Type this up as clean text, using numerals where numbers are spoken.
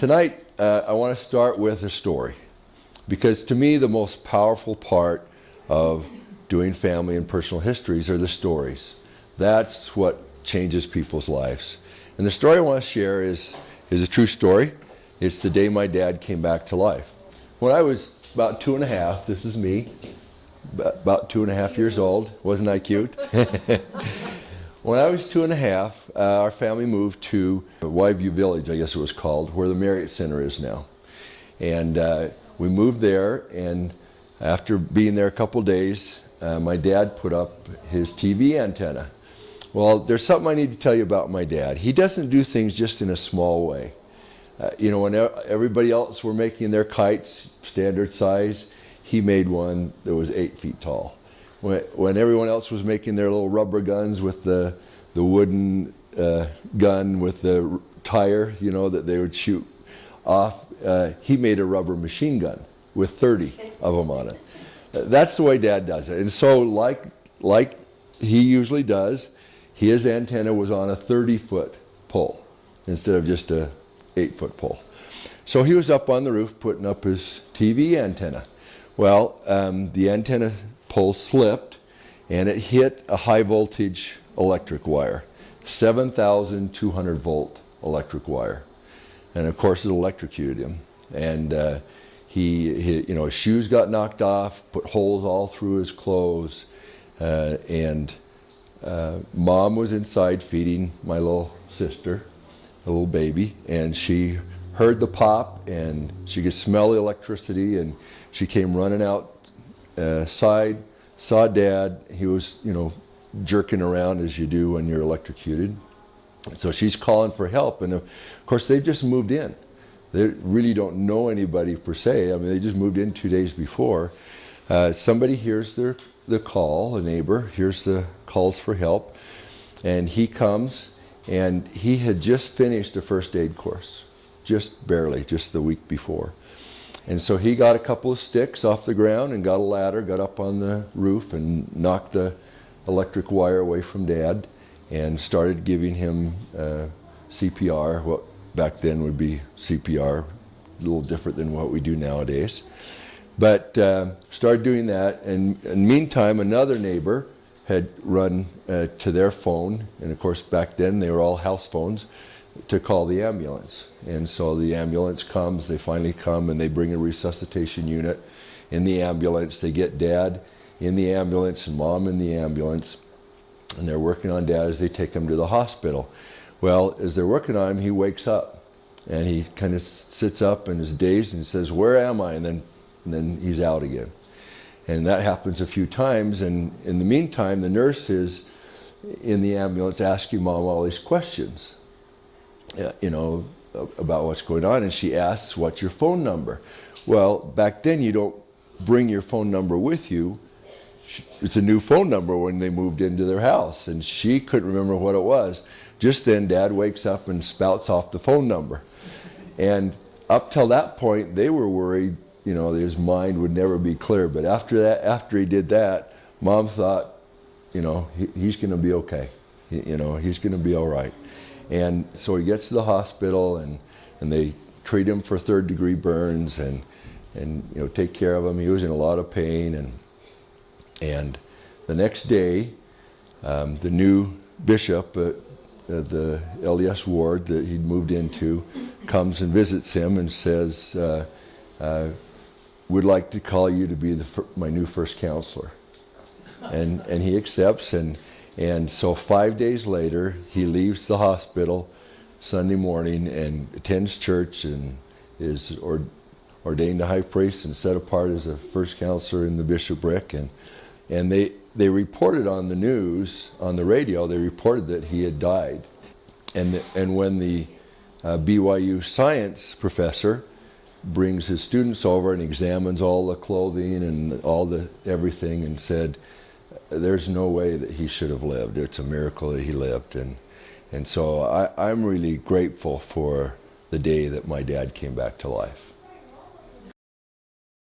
Tonight, I want to start with a story, because to me the most powerful part of doing family and personal histories are the stories. That's what changes people's lives. And the story I want to share is a true story. It's the day my dad came back to life. When I was about 2.5, this is me, about 2.5 years old. Wasn't I cute? When I was 2.5, our family moved to Wyview Village, I guess it was called, where the Marriott Center is now. And we moved there, and after being there a couple days, my dad put up his TV antenna. Well, there's something I need to tell you about my dad. He doesn't do things just in a small way. When everybody else were making their kites standard size, he made one that was 8 feet tall. When everyone else was making their little rubber guns with the wooden gun with the tire, that they would shoot off, he made a rubber machine gun with 30 of them on it. That's the way Dad does it. And so like he usually does, his antenna was on a 30-foot pole instead of just a 8-foot pole. So he was up on the roof putting up his TV antenna. Well, the antenna pole slipped and it hit a high voltage electric wire, 7,200 volt electric wire. And of course it electrocuted him. And his shoes got knocked off, put holes all through his clothes. And Mom was inside feeding my little sister, a little baby, and she heard the pop and she could smell the electricity, and she came running outside, saw Dad. He was, jerking around as you do when you're electrocuted. So she's calling for help, and of course they just moved in. They really don't know anybody per se. I mean, they just moved in 2 days before. Somebody hears the call, a neighbor hears the calls for help, and he comes, and he had just finished a first aid course, just barely, just the week before. And so he got a couple of sticks off the ground and got a ladder, got up on the roof and knocked the electric wire away from Dad and started giving him CPR, what back then would be CPR, a little different than what we do nowadays. But started doing that, and in the meantime, another neighbor had run to their phone, and of course back then they were all house phones, to call the ambulance. And so the ambulance comes, they finally come, and they bring a resuscitation unit in the ambulance. They get Dad in the ambulance and Mom in the ambulance, and they're working on Dad as they take him to the hospital. Well, as they're working on him, he wakes up, and he kind of sits up and is dazed and says, "Where am I?" And then he's out again. And that happens a few times, and in the meantime, the nurse is in the ambulance asking Mom all these questions, about what's going on, and she asks, "What's your phone number?" Well, back then you don't bring your phone number with you. It's a new phone number when they moved into their house, and she couldn't remember what it was. Just then Dad wakes up and spouts off the phone number. And up till that point, they were worried, his mind would never be clear. But after he did that, Mom thought, he's going to be okay. He's going to be all right. And so he gets to the hospital, and they treat him for third-degree burns and take care of him. He was in a lot of pain, and the next day, the new bishop at the LDS ward that he'd moved into comes and visits him and says, "Would like to call you to be my new first counselor." And he accepts, and so 5 days later, he leaves the hospital Sunday morning and attends church and is ordained a high priest and set apart as a first counselor in the bishopric. And they reported on the news, on the radio, they reported that he had died. And when the BYU science professor brings his students over and examines all the clothing and everything and said, "There's no way that he should have lived. It's a miracle that he lived." And so I'm really grateful for the day that my dad came back to life.